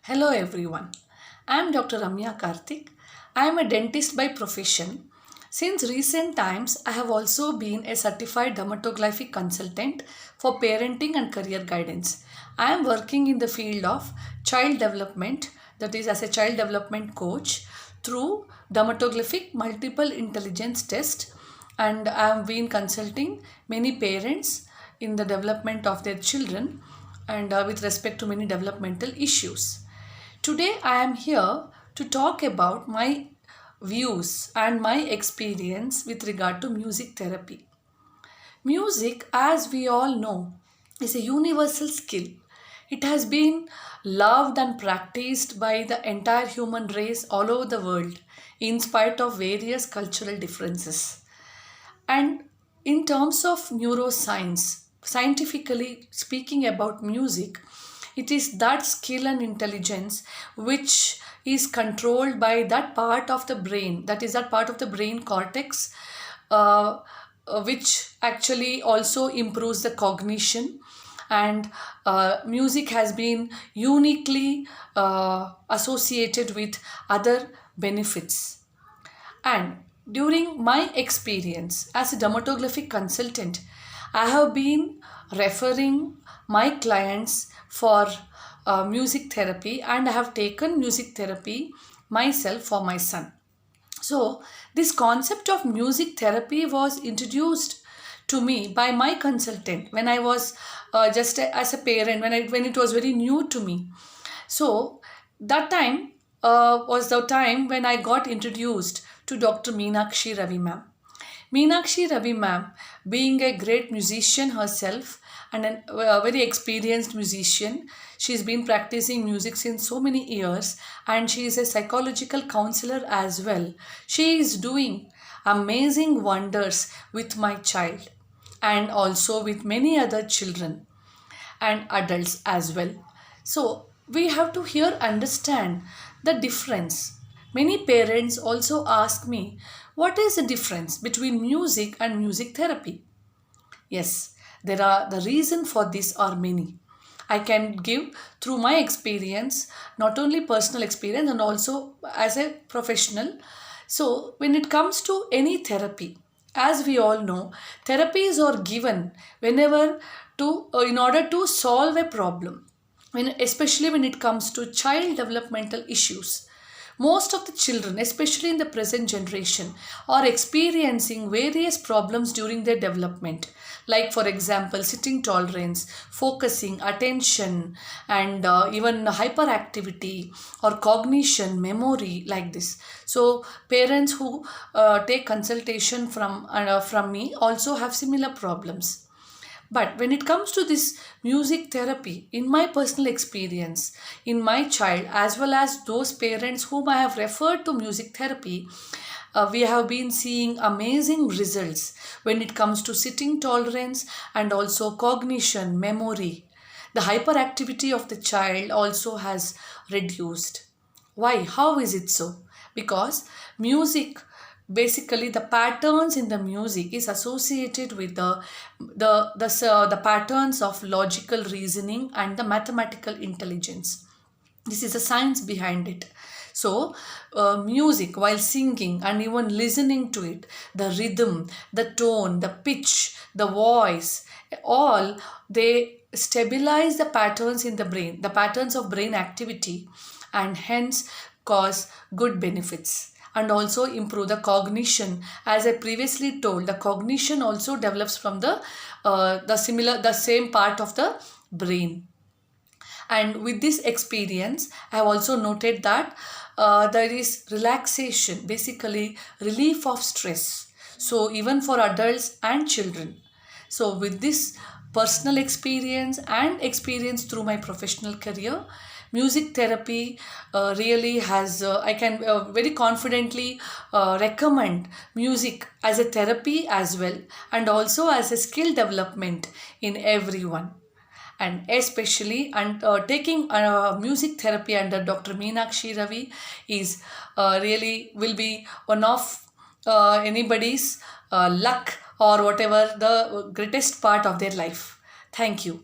Hello everyone. I am Dr. Ramya Karthik. I am a dentist by profession. Since recent times, I have also been a certified dermatoglyphic consultant for parenting and career guidance. I am working in the field of child development, that is, as a child development coach through dermatoglyphic multiple intelligence test, and I have been consulting many parents in the development of their children and with respect to many developmental issues. Today, I am here to talk about my views and my experience with regard to music therapy. Music, as we all know, is a universal skill. It has been loved and practiced by the entire human race all over the world, in spite of various cultural differences. And in terms of neuroscience, scientifically speaking about music, it is that skill and intelligence which is controlled by that part of the brain, that is, that part of the brain cortex, uh, which actually also improves the cognition. And music has been uniquely associated with other benefits. And during my experience as a dermatographic consultant, I have been referring my clients for music therapy, and I have taken music therapy myself for my son. So, this concept of music therapy was introduced to me by my consultant when I was as a parent, when it was very new to me. So that time was the time when I got introduced to Dr. Meenakshi Ravi ma'am. Meenakshi Ravi ma'am, being a great musician herself and a very experienced musician, she's been practicing music since so many years, and she is a psychological counselor as well. She is doing amazing wonders with my child and also with many other children and adults as well. So we have to here understand the difference. Many parents also ask me, what is the difference between music and music therapy? Yes, there are the reason for this are many. I can give through my experience, not only personal experience and also as a professional. So, when it comes to any therapy, as we all know, therapies are given whenever in order to solve a problem. Especially when it comes to child developmental issues, most of the children, especially in the present generation, are experiencing various problems during their development, like, for example, sitting tolerance, focusing, attention, and even hyperactivity or cognition, memory, like this. So, parents who take consultation from me also have similar problems. But when it comes to this music therapy, in my personal experience, in my child, as well as those parents whom I have referred to music therapy, we have been seeing amazing results when it comes to sitting tolerance and also cognition, memory. The hyperactivity of the child also has reduced. Why? How is it so? Because music, basically the patterns in the music is associated with the patterns of logical reasoning and the mathematical intelligence. This is the science behind it. So music, while singing and even listening to it, the rhythm, the tone, the pitch, the voice, all, they stabilize the patterns in the brain, the patterns of brain activity, and hence cause good benefits and also improve the cognition. As I previously told, the cognition also develops from the same part of the brain. And with this experience, I have also noted that there is relaxation, basically relief of stress. So even for adults and children. So with this personal experience and experience through my professional career, music therapy really has, I can very confidently recommend music as a therapy as well, and also as a skill development in everyone. And especially, and taking music therapy under Dr. Meenakshi Ravi is really will be one of anybody's luck or whatever the greatest part of their life. Thank you.